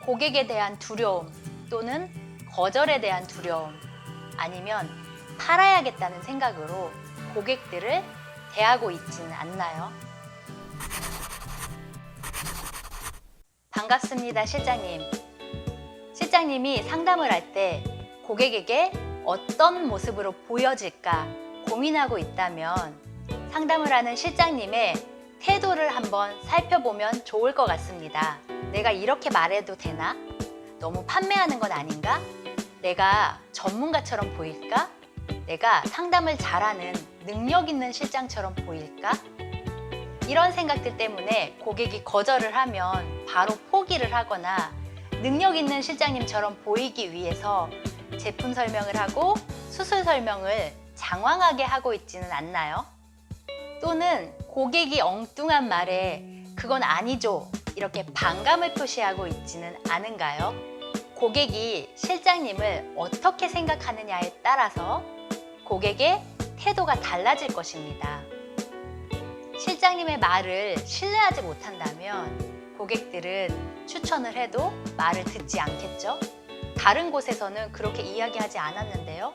고객에 대한 두려움 또는 거절에 대한 두려움 아니면 팔아야겠다는 생각으로 고객들을 대하고 있지는 않나요? 반갑습니다, 실장님. 실장님이 상담을 할 때 고객에게 어떤 모습으로 보여질까 고민하고 있다면 상담을 하는 실장님의 태도를 한번 살펴보면 좋을 것 같습니다. 내가 이렇게 말해도 되나? 너무 판매하는 건 아닌가? 내가 전문가처럼 보일까? 내가 상담을 잘하는 능력 있는 실장처럼 보일까? 이런 생각들 때문에 고객이 거절을 하면 바로 포기를 하거나 능력 있는 실장님처럼 보이기 위해서 제품 설명을 하고 수술 설명을 장황하게 하고 있지는 않나요? 또는 고객이 엉뚱한 말에 그건 아니죠 이렇게 반감을 표시하고 있지는 않은가요? 고객이 실장님을 어떻게 생각하느냐에 따라서 고객의 태도가 달라질 것입니다. 실장님의 말을 신뢰하지 못한다면 고객들은 추천을 해도 말을 듣지 않겠죠? 다른 곳에서는 그렇게 이야기하지 않았는데요.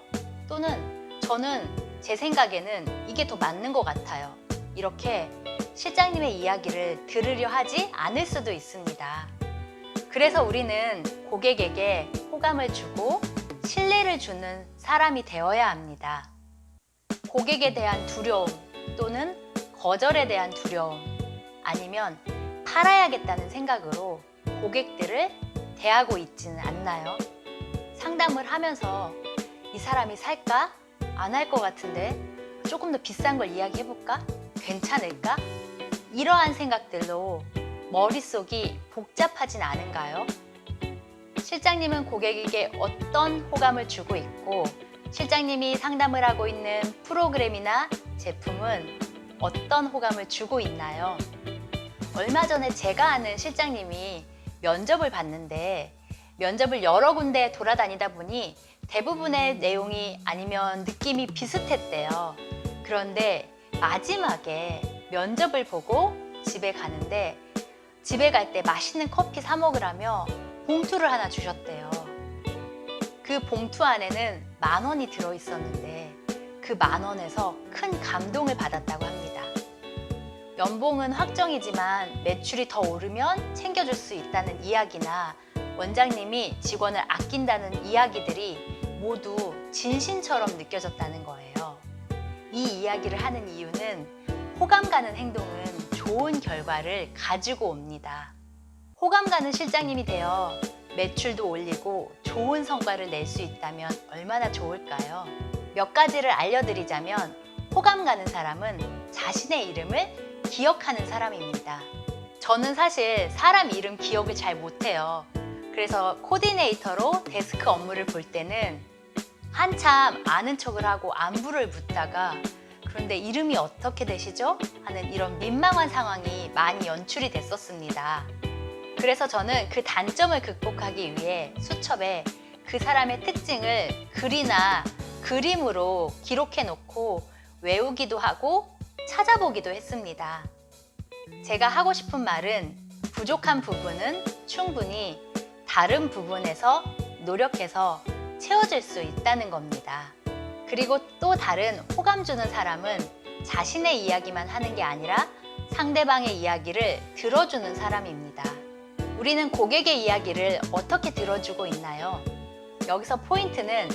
또는 저는 제 생각에는 이게 더 맞는 것 같아요. 이렇게 실장님의 이야기를 들으려 하지 않을 수도 있습니다. 그래서 우리는 고객에게 호감을 주고 신뢰를 주는 사람이 되어야 합니다. 고객에 대한 두려움 또는 거절에 대한 두려움 아니면 팔아야겠다는 생각으로 고객들을 대하고 있지는 않나요? 상담을 하면서 이 사람이 살까? 안 할 것 같은데 조금 더 비싼 걸 이야기해볼까? 괜찮을까? 이러한 생각들로 머릿속이 복잡하진 않은가요? 실장님은 고객에게 어떤 호감을 주고 있고 실장님이 상담을 하고 있는 프로그램이나 제품은 어떤 호감을 주고 있나요? 얼마 전에 제가 아는 실장님이 면접을 봤는데 면접을 여러 군데 돌아다니다 보니 대부분의 내용이 아니면 느낌이 비슷했대요. 그런데 마지막에 면접을 보고 집에 가는데 집에 갈 때 맛있는 커피 사 먹으라며 봉투를 하나 주셨대요. 그 봉투 안에는 10,000원이 들어있었는데 그 10,000원에서 큰 감동을 받았다고 합니다. 연봉은 확정이지만 매출이 더 오르면 챙겨줄 수 있다는 이야기나 원장님이 직원을 아낀다는 이야기들이 모두 진심처럼 느껴졌다는 거예요. 이 이야기를 하는 이유는 호감 가는 행동은 좋은 결과를 가지고 옵니다. 호감 가는 실장님이 되어 매출도 올리고 좋은 성과를 낼 수 있다면 얼마나 좋을까요? 몇 가지를 알려드리자면 호감 가는 사람은 자신의 이름을 기억하는 사람입니다. 저는 사실 사람 이름 기억을 잘 못해요. 그래서 코디네이터로 데스크 업무를 볼 때는 한참 아는 척을 하고 안부를 묻다가 그런데 이름이 어떻게 되시죠? 하는 이런 민망한 상황이 많이 연출이 됐었습니다. 그래서 저는 그 단점을 극복하기 위해 수첩에 그 사람의 특징을 글이나 그림으로 기록해 놓고 외우기도 하고 찾아보기도 했습니다. 제가 하고 싶은 말은 부족한 부분은 충분히 다른 부분에서 노력해서 채워질 수 있다는 겁니다. 그리고 또 다른 호감 주는 사람은 자신의 이야기만 하는 게 아니라 상대방의 이야기를 들어주는 사람입니다. 우리는 고객의 이야기를 어떻게 들어주고 있나요? 여기서 포인트는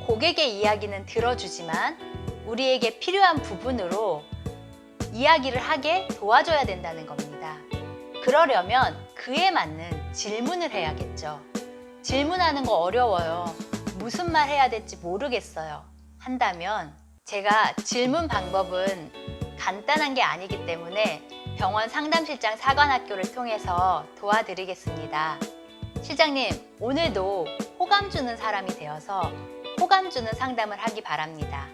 고객의 이야기는 들어주지만 우리에게 필요한 부분으로 이야기를 하게 도와줘야 된다는 겁니다. 그러려면 그에 맞는 질문을 해야겠죠. 질문하는 거 어려워요. 무슨 말 해야 될지 모르겠어요. 한다면 제가 질문 방법은 간단한 게 아니기 때문에 병원 상담실장 사관학교를 통해서 도와드리겠습니다. 실장님, 오늘도 호감 주는 사람이 되어서 호감 주는 상담을 하기 바랍니다.